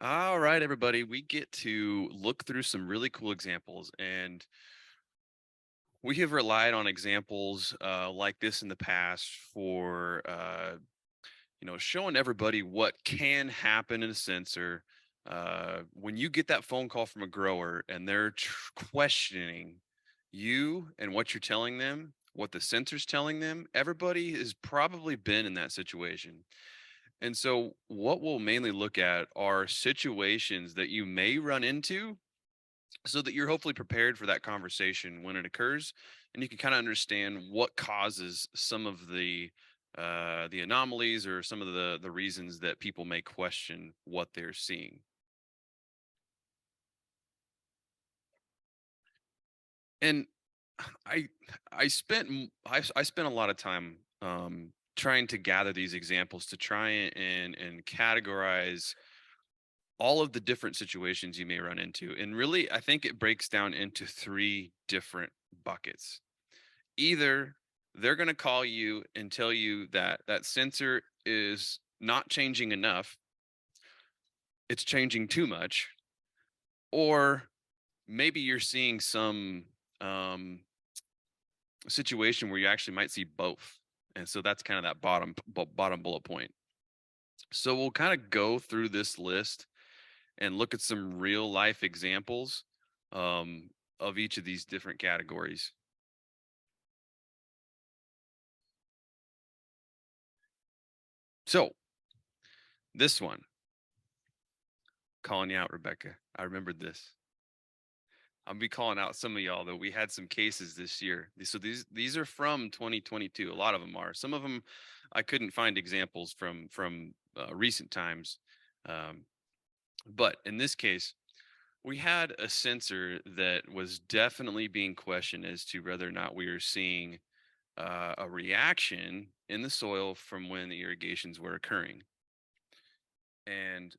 All right, everybody, we get to look through some really cool examples, and we have relied on examples like this in the past for showing everybody what can happen in a sensor when you get that phone call from a grower and they're questioning you and what you're telling them, what the sensor's telling them. Everybody has probably been in that situation. And so, what we'll mainly look at are situations that you may run into so that you're hopefully prepared for that conversation when it occurs and you can kind of understand what causes some of the anomalies or some of the reasons that people may question what they're seeing. And i I spent a lot of time trying to gather these examples to try and categorize all of the different situations you may run into. And really, I think it breaks down into three different buckets. Either they're going to call you and tell you that that sensor is not changing enough, it's changing too much, or maybe you're seeing some um, situation where you actually might see both. And so that's kind of that bottom bullet point. So we'll kind of go through this list and look at some real life examples um, of each of these different categories. So this one, calling you out, Rebecca. I remembered this. I'll be calling out some of y'all though. We had some cases this year. So these are from 2022. A lot of them are. Some of them I couldn't find examples from recent times. Um, but in this case, we had a sensor that was definitely being questioned as to whether or not we were seeing a reaction in the soil from when the irrigations were occurring. And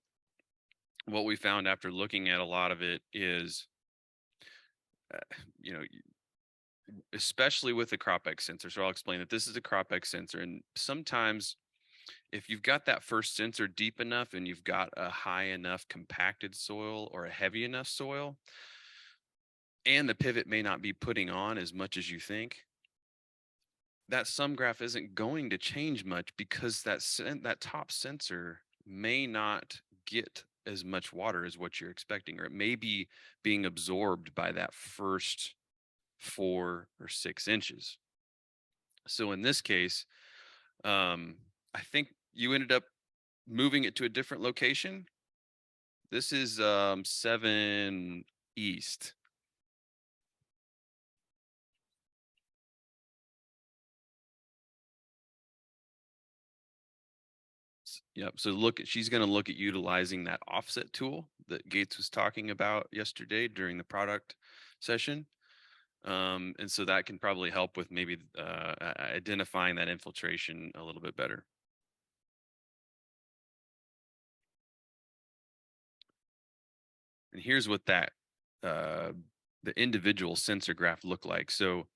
what we found after looking at a lot of it is, uh, you know, especially with the CropX sensor. So I'll explain that this is a CropX sensor. And sometimes if you've got that first sensor deep enough and you've got a high enough compacted soil or a heavy enough soil, and the pivot may not be putting on as much as you think, that sum graph isn't going to change much because that top sensor may not get as much water as what you're expecting, or it may be being absorbed by that first 4 or 6 inches. So in this case, um, I think you ended up moving it to a different location. This is 7 East. Yep. So she's going to look at utilizing that offset tool that Gates was talking about yesterday during the product session. And so that can probably help with maybe identifying that infiltration a little bit better. And here's what that uh, the individual sensor graph look like. So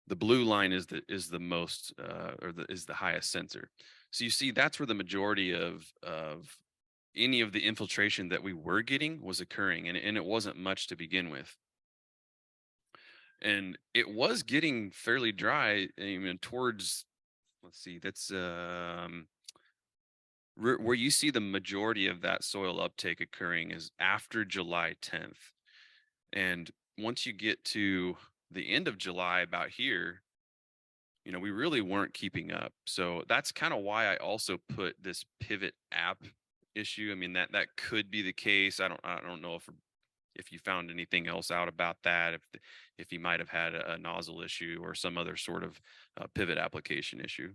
the blue line is the most is the highest sensor. So you see that's where the majority of any of the infiltration that we were getting was occurring, and it wasn't much to begin with. And it was getting fairly dry even towards, let's see, that's where you see the majority of that soil uptake occurring is after July 10th. And once you get to the end of July about here, we really weren't keeping up. So that's kind of why I also put this pivot app issue. I mean, that could be the case. I don't know if you found anything else out about that, if he might have had a nozzle issue or some other sort of pivot application issue.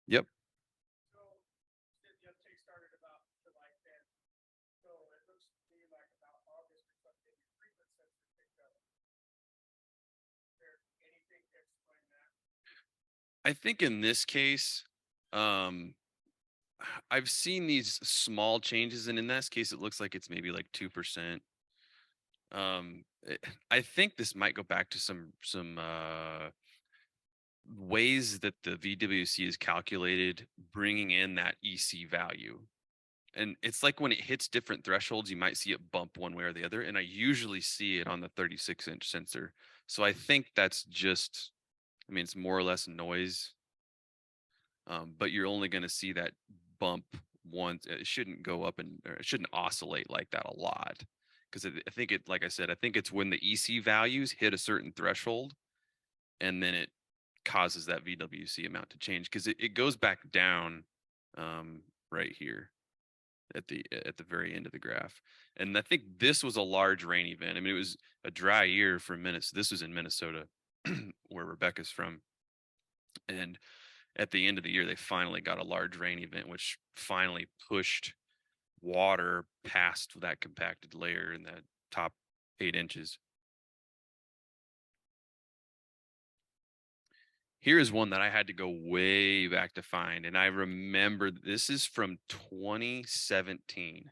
Yep. I think in this case, um, I've seen these small changes, and in this case, it looks like it's maybe like 2%. I think this might go back to some ways that the VWC is calculated, bringing in that EC value. And it's like when it hits different thresholds, you might see it bump one way or the other. And I usually see it on the 36-inch sensor. So I think that's just, I mean, it's more or less noise, but you're only going to see that bump once. It shouldn't go up and or it shouldn't oscillate like that a lot. Because I think it, like I said, I think it's when the EC values hit a certain threshold and then it causes that VWC amount to change because it goes back down right here at the very end of the graph. And I think this was a large rain event. I mean, it was a dry year for minutes. This was in Minnesota, where Rebecca's from. And at the end of the year, they finally got a large rain event, which finally pushed water past that compacted layer in that top 8 inches. Here is one that I had to go way back to find. And I remember this is from 2017.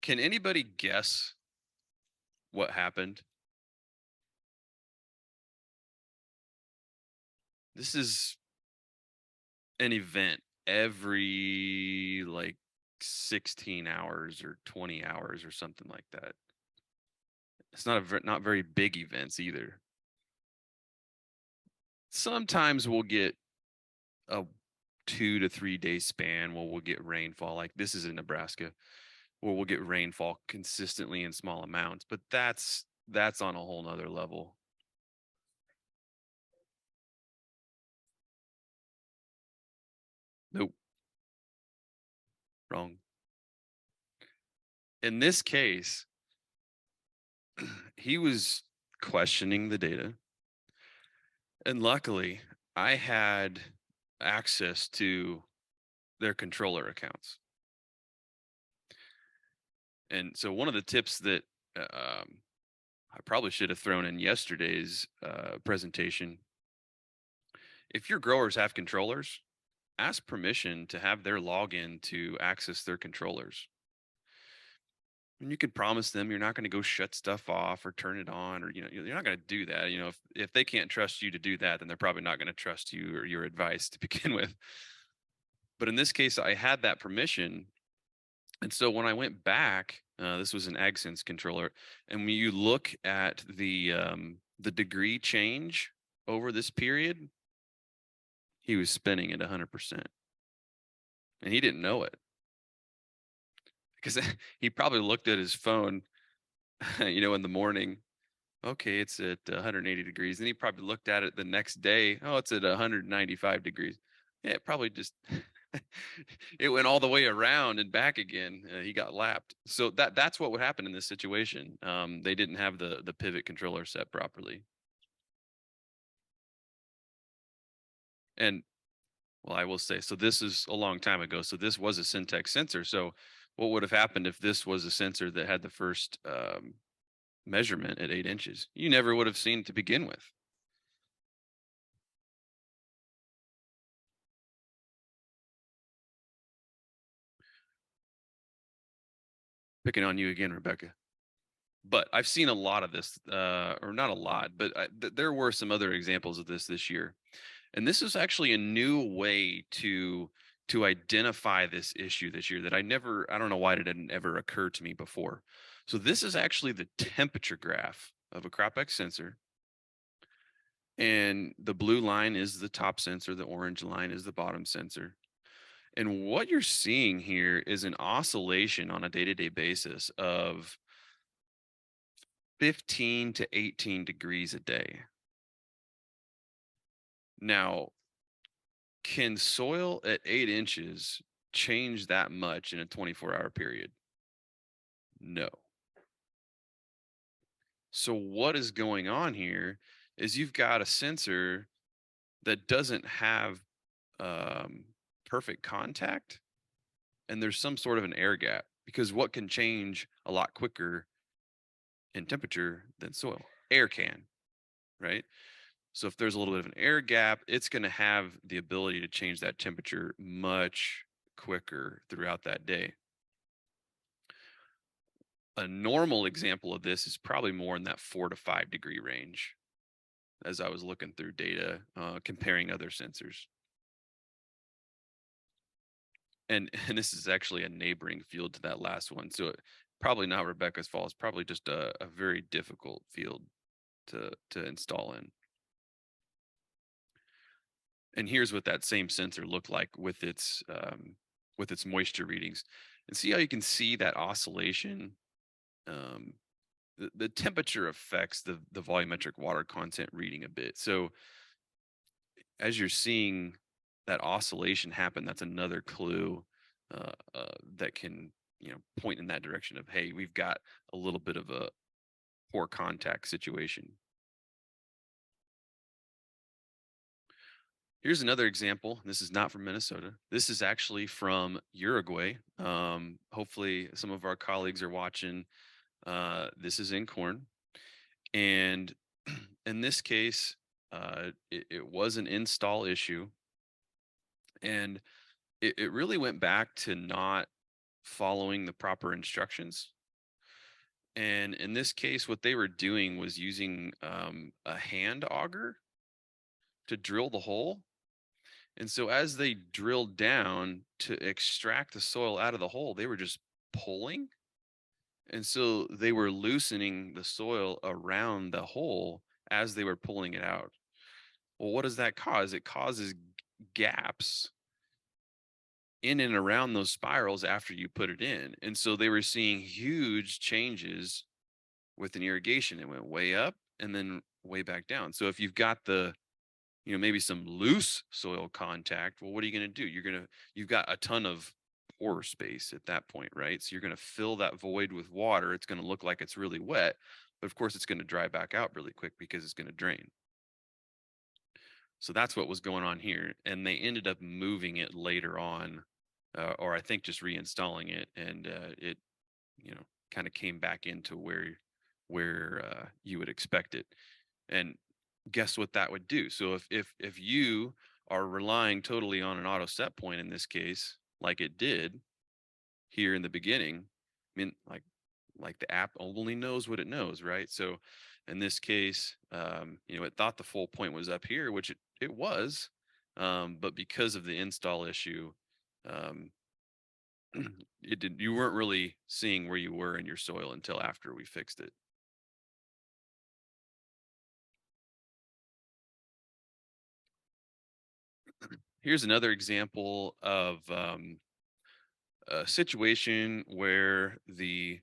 Can anybody guess what happened? This is an event every like 16 hours or 20 hours or something like that. It's not very big events either. Sometimes we'll get a 2 to 3 day span where we'll get rainfall. Like this is in Nebraska, where we'll get rainfall consistently in small amounts, but that's on a whole nother level. Nope, wrong. In this case, he was questioning the data. And luckily, I had access to their controller accounts. And so one of the tips that I probably should have thrown in yesterday's presentation, if your growers have controllers, ask permission to have their login to access their controllers. And you can promise them you're not going to go shut stuff off or turn it on, or you're not going to do that. If they can't trust you to do that, then they're probably not going to trust you or your advice to begin with. But in this case, I had that permission. And so when I went back, this was an AgSense controller, and when you look at the degree change over this period, he was spinning at 100%, and he didn't know it because he probably looked at his phone, in the morning. Okay, it's at 180 degrees. And he probably looked at it the next day. Oh, it's at 195 degrees. Yeah, it probably just it went all the way around and back again. He got lapped. So that's what would happen in this situation. They didn't have the pivot controller set properly. And well, I will say, so this is a long time ago. So this was a Syntex sensor. So what would have happened if this was a sensor that had the first measurement at 8 inches? You never would have seen to begin with. Picking on you again, Rebecca. But I've seen a lot of this, or not a lot, but there were some other examples of this year. And this is actually a new way to identify this issue this year that I don't know why it didn't ever occur to me before. So this is actually the temperature graph of a CropX sensor. And the blue line is the top sensor, the orange line is the bottom sensor. And what you're seeing here is an oscillation on a day-to-day basis of 15 to 18 degrees a day. Now, can soil at 8 inches change that much in a 24-hour period? No. So what is going on here is you've got a sensor that doesn't have perfect contact, and there's some sort of an air gap, because what can change a lot quicker in temperature than soil? Air can, right? So if there's a little bit of an air gap, it's going to have the ability to change that temperature much quicker throughout that day. A normal example of this is probably more in that 4 to 5 degree range. as I was looking through data, comparing other sensors. And this is actually a neighboring field to that last one, so probably not Rebecca's fault. It's probably just a very difficult field to install in. And here's what that same sensor looked like with its moisture readings. And see how you can see that oscillation. Um, the temperature affects the volumetric water content reading a bit. So as you're seeing that oscillation happen, that's another clue that can point in that direction of, hey, we've got a little bit of a poor contact situation. Here's another example. This is not from Minnesota. This is actually from Uruguay. Hopefully, some of our colleagues are watching. This is in corn. And in this case, it was an install issue. And it really went back to not following the proper instructions. And in this case, what they were doing was using a hand auger to drill the hole. And so as they drilled down to extract the soil out of the hole, they were just pulling. And so they were loosening the soil around the hole as they were pulling it out. Well, what does that cause? It causes gaps in and around those spirals after you put it in. And so they were seeing huge changes with an irrigation. It went way up and then way back down. So if you've got maybe some loose soil contact, well, what are you going to do? You've got a ton of pore space at that point, right? So you're going to fill that void with water. It's going to look like it's really wet, but of course it's going to dry back out really quick because it's going to drain. So that's what was going on here. And they ended up moving it later on, or I think just reinstalling it. And it, kind of came back into where you would expect it. And guess what that would do? So if you are relying totally on an auto set point in this case, like it did here in the beginning, I mean, like the app only knows what it knows, right? So in this case, it thought the full point was up here, which it was, but because of the install issue, um, you weren't really seeing where you were in your soil until after we fixed it. Here's another example of a situation where the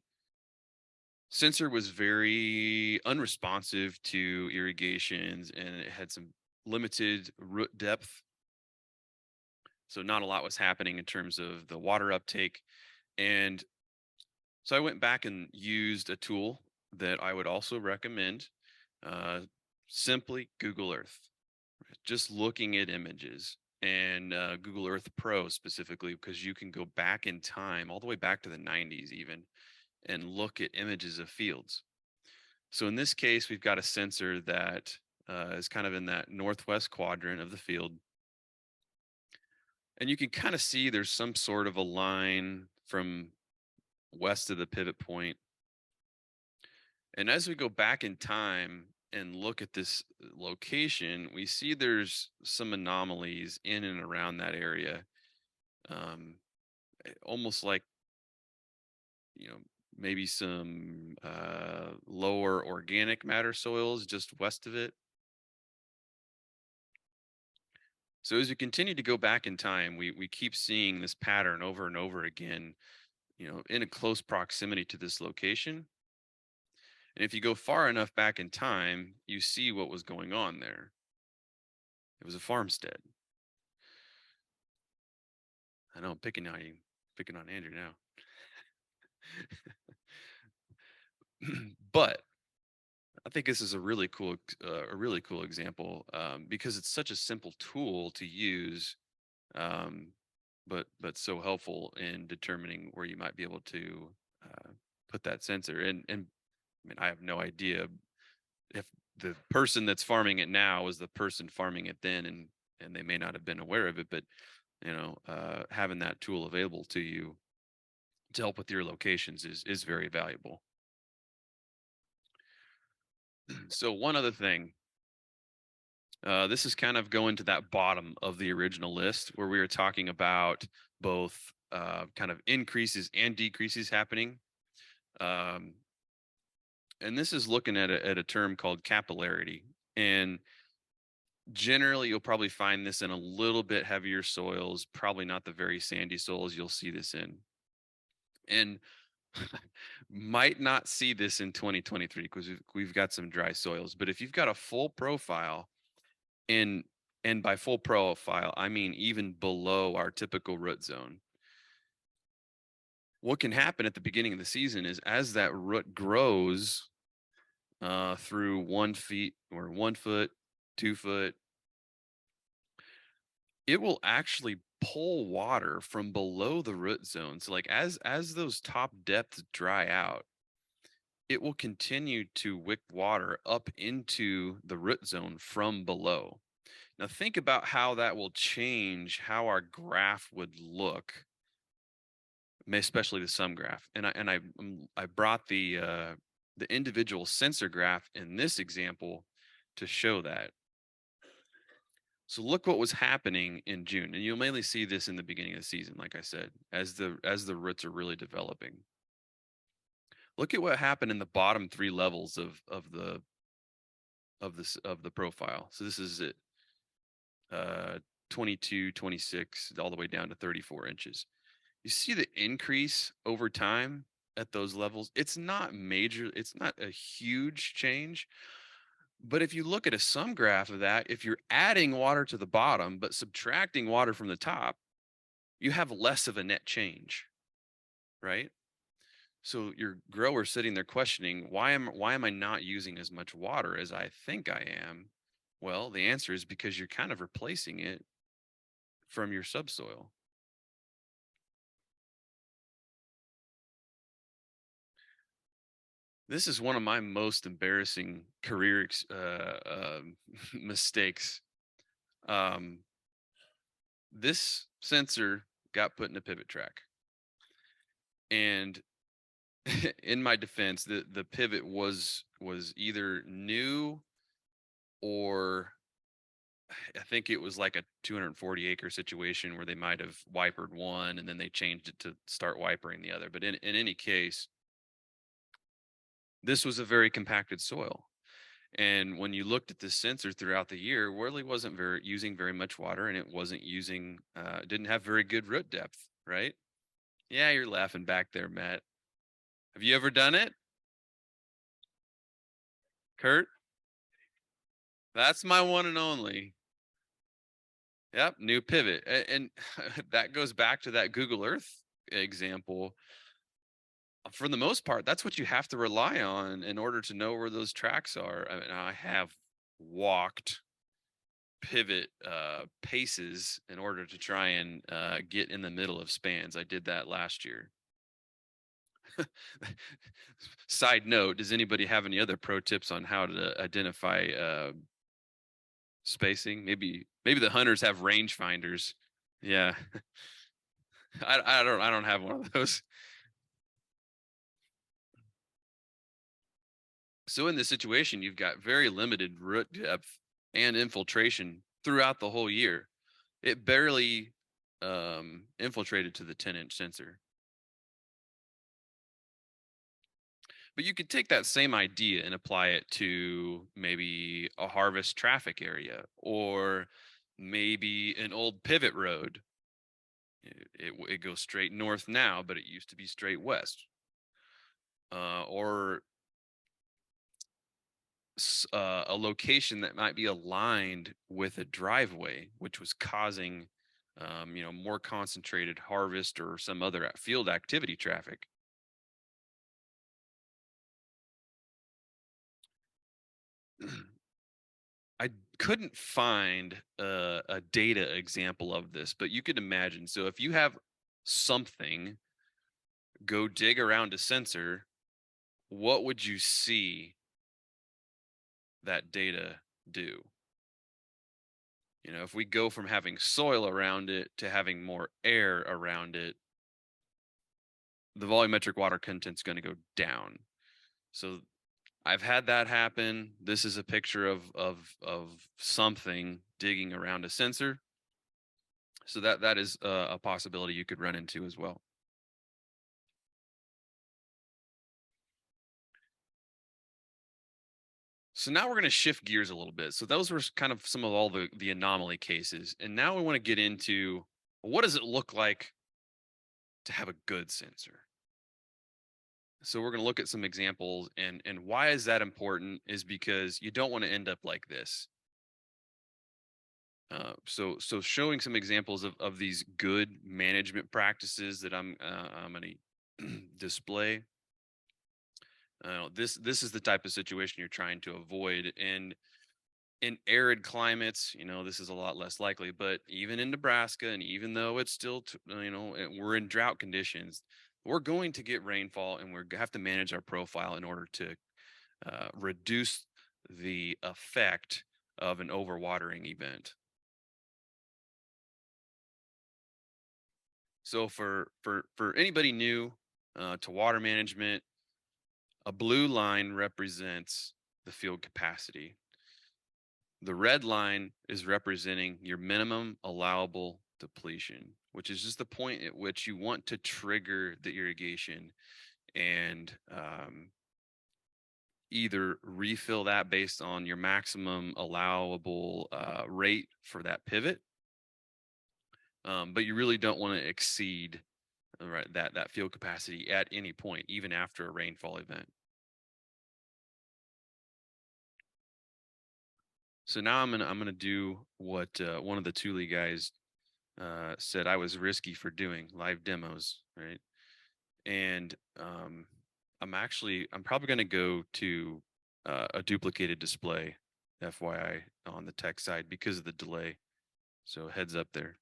sensor was very unresponsive to irrigations and it had some limited root depth. So not a lot was happening in terms of the water uptake. And so I went back and used a tool that I would also recommend, uh, simply Google Earth. Just looking at images and Google Earth Pro specifically, because you can go back in time, all the way back to the 90s even, and look at images of fields. So in this case, we've got a sensor that is kind of in that northwest quadrant of the field. And you can kind of see there's some sort of a line from west of the pivot point. And as we go back in time and look at this location, we see there's some anomalies in and around that area. Um, Almost like, you know, maybe some lower organic matter soils just west of it. So as we continue to go back in time, we keep seeing this pattern over and over again, in a close proximity to this location. And if you go far enough back in time, you see what was going on there. It was a farmstead. I know I'm picking on you, picking on Andrew now. But I think this is a really cool example, because it's such a simple tool to use, um, but so helpful in determining where you might be able to put that sensor. And I mean, I have no idea if the person that's farming it now was the person farming it then, and they may not have been aware of it. But having that tool available to you to help with your locations is very valuable. So one other thing, This is kind of going to that bottom of the original list where we were talking about both kind of increases and decreases happening. Um, and this is looking at a term called capillarity. And generally, you'll probably find this in a little bit heavier soils, probably not the very sandy soils you'll see this in. And might not see this in 2023 because we've got some dry soils. But if you've got a full profile, and by full profile, I mean even below our typical root zone, what can happen at the beginning of the season is as that root grows through 1 feet or 1 foot, 2 foot, it will actually pull water from below the root zone. So like as those top depths dry out, it will continue to wick water up into the root zone from below. Now think about how that will change how our graph would look, especially the sum graph. I brought the individual sensor graph in this example to show that. So look what was happening in June, and you'll mainly see this in the beginning of the season, like I said, as the roots are really developing. Look at what happened in the bottom three levels of the profile. So this is it, 22, 26, all the way down to 34 inches. You see the increase over time at those levels. It's not major, it's not a huge change. But if you look at a sum graph of that, if you're adding water to the bottom but subtracting water from the top, you have less of a net change, right? So your grower sitting there questioning, why am I not using as much water as I think I am? Well, the answer is because you're kind of replacing it from your subsoil. This is one of my most embarrassing career mistakes. Um, this sensor got put in a pivot track, and in my defense, the pivot was either new or I think it was like a 240-acre situation where they might have wipered one and then they changed it to start wipering the other. But in any case, this was a very compacted soil. And when you looked at the sensor throughout the year, Worley wasn't very using very much water, and it wasn't using didn't have very good root depth, right? Yeah, you're laughing back there, Matt. Have you ever done it, Kurt? That's my one and only. Yep, new pivot. And that goes back to that Google Earth example. For the most part, that's what you have to rely on in order to know where those tracks are. I mean, I have walked pivot paces in order to try and get in the middle of spans. I did that last year. Side note, does anybody have any other pro tips on how to identify spacing? Maybe the hunters have range finders. Yeah. I don't have one of those. So in this situation, you've got very limited root depth and infiltration throughout the whole year. It barely infiltrated to the 10-inch sensor. But you could take that same idea and apply it to maybe a harvest traffic area or maybe an old pivot road. It goes straight north now, but it used to be straight west. Or a location that might be aligned with a driveway, which was causing, more concentrated harvest or some other field activity traffic. I couldn't find a data example of this, but you could imagine. So if you have something go dig around a sensor, what would you see that data do? If we go from having soil around it to having more air around it, the volumetric water content's going to go down. So I've had that happen. This is a picture of something digging around a sensor. So that is a possibility you could run into as well. So now we're going to shift gears a little bit. So those were kind of some of all the anomaly cases, and now we want to get into what does it look like to have a good sensor. So we're going to look at some examples, and why is that important is because you don't want to end up like this. So showing some examples of these good management practices that I'm going to display. This is the type of situation you're trying to avoid, and in arid climates, this is a lot less likely. But even in Nebraska, and even though it's still, we're in drought conditions, we're going to get rainfall, and have to manage our profile in order to reduce the effect of an overwatering event. So for anybody new to water management, a blue line represents the field capacity. The red line is representing your minimum allowable depletion, which is just the point at which you want to trigger the irrigation and either refill that based on your maximum allowable rate for that pivot. But you really don't want to exceed right that field capacity at any point, even after a rainfall event. So now I'm gonna do what one of the Thule guys said I was risky for doing live demos, right? And I'm probably gonna go to a duplicated display, FYI, on the tech side because of the delay. So heads up there.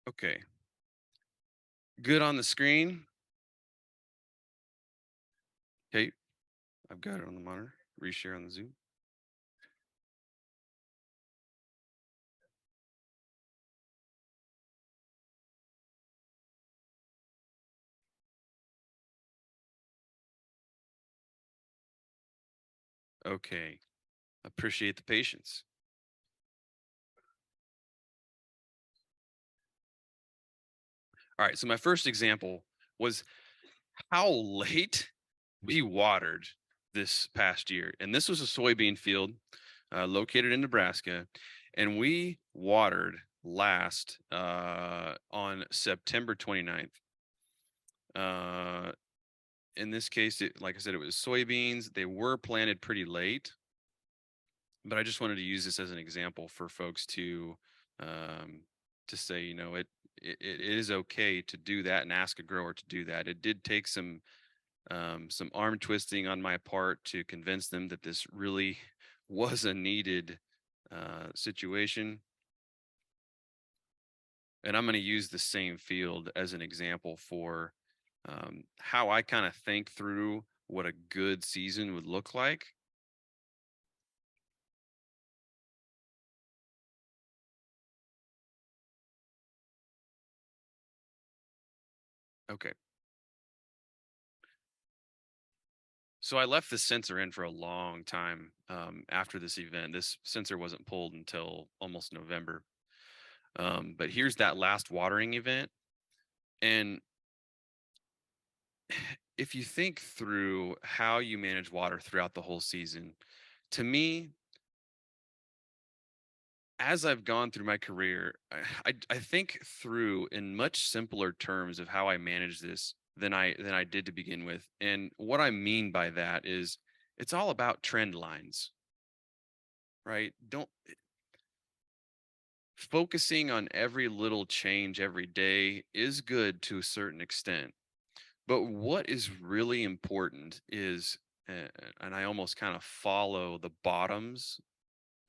Okay, good on the screen. Okay, I've got it on the monitor. Reshare on the Zoom. Okay, appreciate the patience. All right, so my first example was how late we watered this past year. And this was a soybean field located in Nebraska. And we watered last on September 29th. Uh, in this case, like I said, it was soybeans. They were planted pretty late. But I just wanted to use this as an example for folks um, to say, it is okay to do that and ask a grower to do that. It did take some arm twisting on my part to convince them that this really was a needed situation. And I'm going to use the same field as an example for how I kind of think through what a good season would look like. Okay. So I left this sensor in for a long time after this event. This sensor wasn't pulled until almost November. But here's that last watering event. And if you think through how you manage water throughout the whole season, to me, as I've gone through my career, I think through in much simpler terms of how I manage this than I did to begin with. And what I mean by that is it's all about trend lines, right? Don't Focusing on every little change every day is good to a certain extent. But what is really important is, and I almost kind of follow the bottoms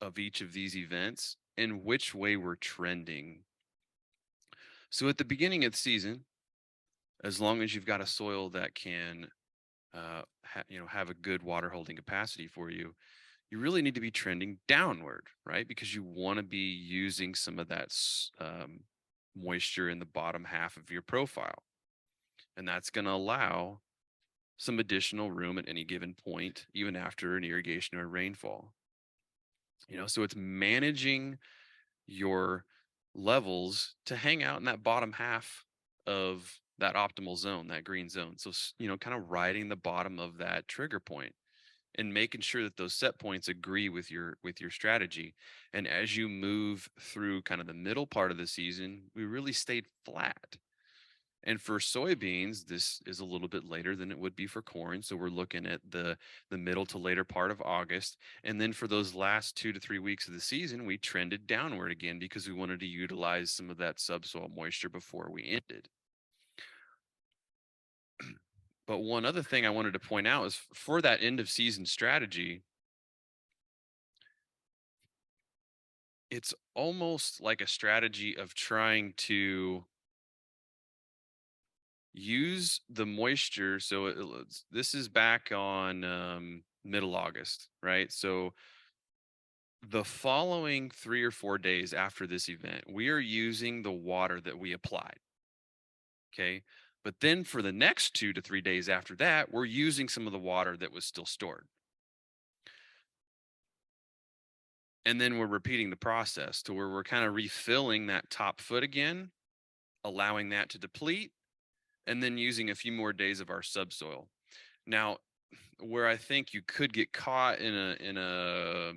of each of these events and which way we're trending. So at the beginning of the season, as long as you've got a soil that can, have a good water holding capacity for you, you really need to be trending downward, right? Because you want to be using some of that moisture in the bottom half of your profile, and that's going to allow some additional room at any given point, even after an irrigation or rainfall. So it's managing your levels to hang out in that bottom half of that optimal zone, that green zone. So, kind of riding the bottom of that trigger point and making sure that those set points agree with your strategy. And as you move through kind of the middle part of the season, we really stayed flat. And for soybeans, this is a little bit later than it would be for corn. So we're looking at the middle to later part of August. And then for those last 2 to 3 weeks of the season, we trended downward again because we wanted to utilize some of that subsoil moisture before we ended. But one other thing I wanted to point out is for that end of season strategy, it's almost like a strategy of trying to use the moisture. So this is back on middle August, right? So the following 3 or 4 days after this event, we are using the water that we applied. Okay. But then for the next 2 to 3 days after that, we're using some of the water that was still stored. And then we're repeating the process to where we're kind of refilling that top foot again, allowing that to deplete, and then using a few more days of our subsoil. Now, where I think you could get caught in a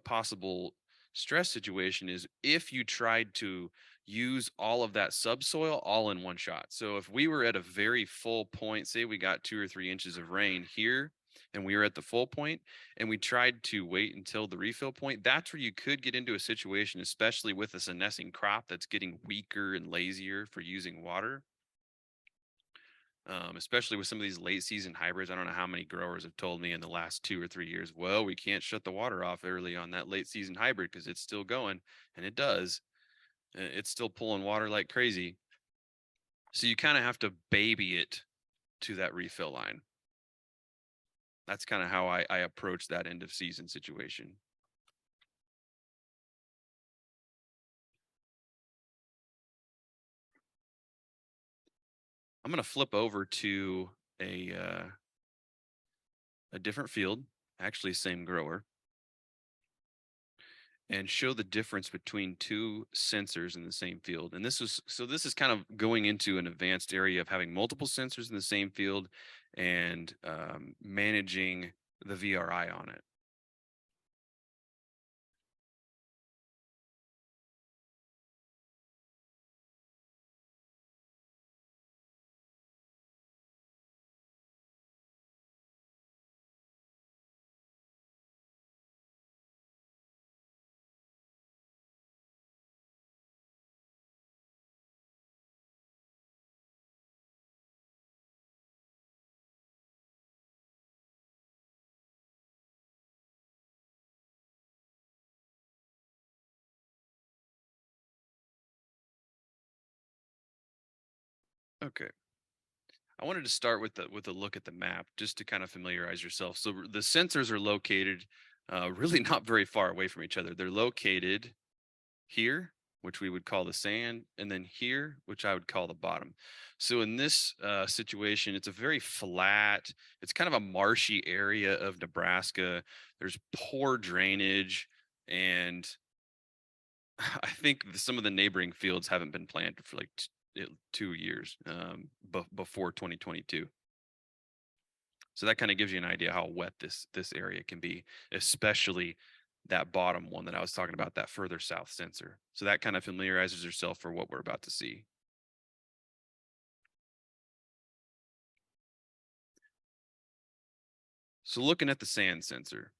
possible stress situation is if you tried to use all of that subsoil all in one shot. So if we were at a very full point, say we got 2 or 3 inches of rain here and we were at the full point and we tried to wait until the refill point, that's where you could get into a situation, especially with a senescing crop that's getting weaker and lazier for using water, especially with some of these late season hybrids. I don't know how many growers have told me in the last 2 or 3 years, well, we can't shut the water off early on that late season hybrid because it's still going. And it does. It's still pulling water like crazy. So you kind of have to baby it to that refill line. That's kind of how I approach that end of season situation. I'm going to flip over to a different field, actually same grower, and show the difference between two sensors in the same field. And this is kind of going into an advanced area of having multiple sensors in the same field and managing the VRI on it. Okay. I wanted to start with a look at the map just to kind of familiarize yourself. So the sensors are located really not very far away from each other. They're located here, which we would call the sand, and then here, which I would call the bottom. So in this situation, it's a very flat, it's kind of a marshy area of Nebraska. There's poor drainage, and I think some of the neighboring fields haven't been planted for like 2 years before 2022. So that kind of gives you an idea how wet this area can be, especially that bottom one that I was talking about, that further south sensor. So that kind of familiarizes yourself for what we're about to see. So looking at the sand sensor,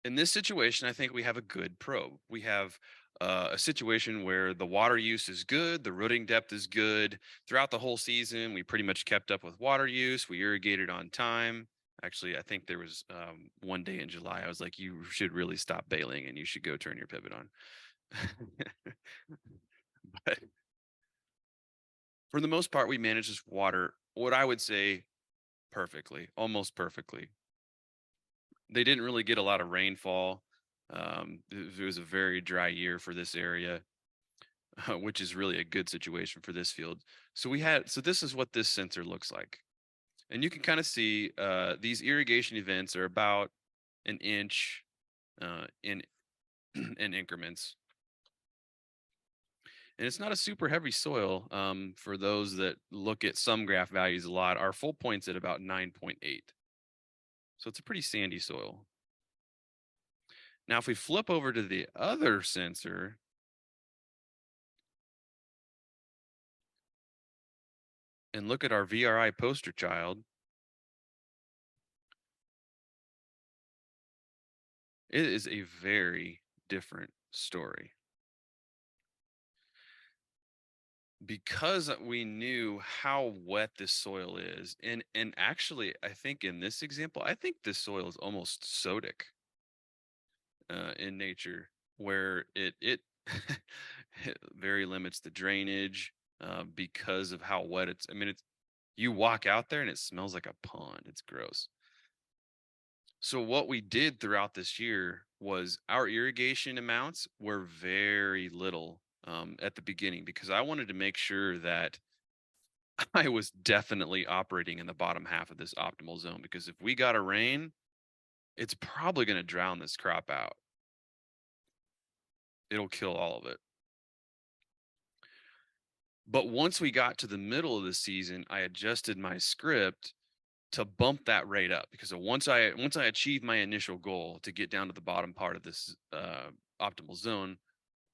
in this situation, I think we have a good probe. We have a situation where the water use is good, the rooting depth is good. Throughout the whole season, we pretty much kept up with water use. We irrigated on time. Actually, I think there was one day in July, I was like, you should really stop bailing and you should go turn your pivot on. But for the most part, we managed this water, what I would say, perfectly, almost perfectly. They didn't really get a lot of rainfall. It was a very dry year for this area, which is really a good situation for this field. So this is what this sensor looks like. And you can kind of see these irrigation events are about an inch in in increments. And it's not a super heavy soil. For those that look at some graph values a lot, our full point's at about 9.8. So it's a pretty sandy soil. Now, if we flip over to the other sensor and look at our VRI poster child, it is a very different story. Because we knew how wet this soil is, and actually, I think in this example, I think this soil is almost sodic in nature, where it very limits the drainage because of how wet it's. I mean, it's you walk out there and it smells like a pond. It's gross. So what we did throughout this year was our irrigation amounts were very little at the beginning because I wanted to make sure that I was definitely operating in the bottom half of this optimal zone because if we got a rain, it's probably going to drown this crop out. It'll kill all of it. But once we got to the middle of the season, I adjusted my script to bump that rate up because once I achieved my initial goal to get down to the bottom part of this optimal zone,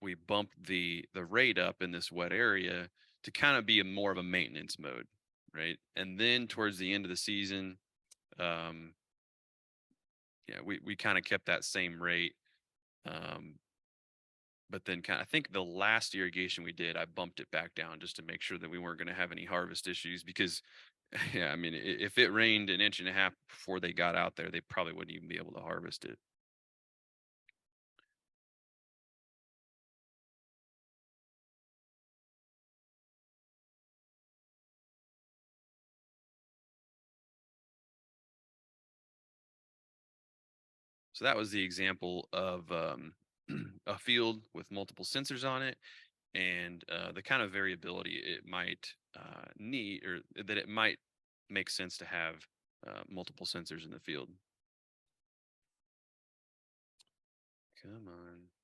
we bumped the rate up in this wet area to kind of be a more of a maintenance mode, right? And then towards the end of the season, um, yeah, we kind of kept that same rate. Um, but then kind of, I think the last irrigation we did, I bumped it back down just to make sure that we weren't going to have any harvest issues because yeah, I mean, if it rained an inch and a half before they got out there, they probably wouldn't even be able to harvest it. So that was the example of a field with multiple sensors on it and the kind of variability it might need or that it might make sense to have multiple sensors in the field. Come on.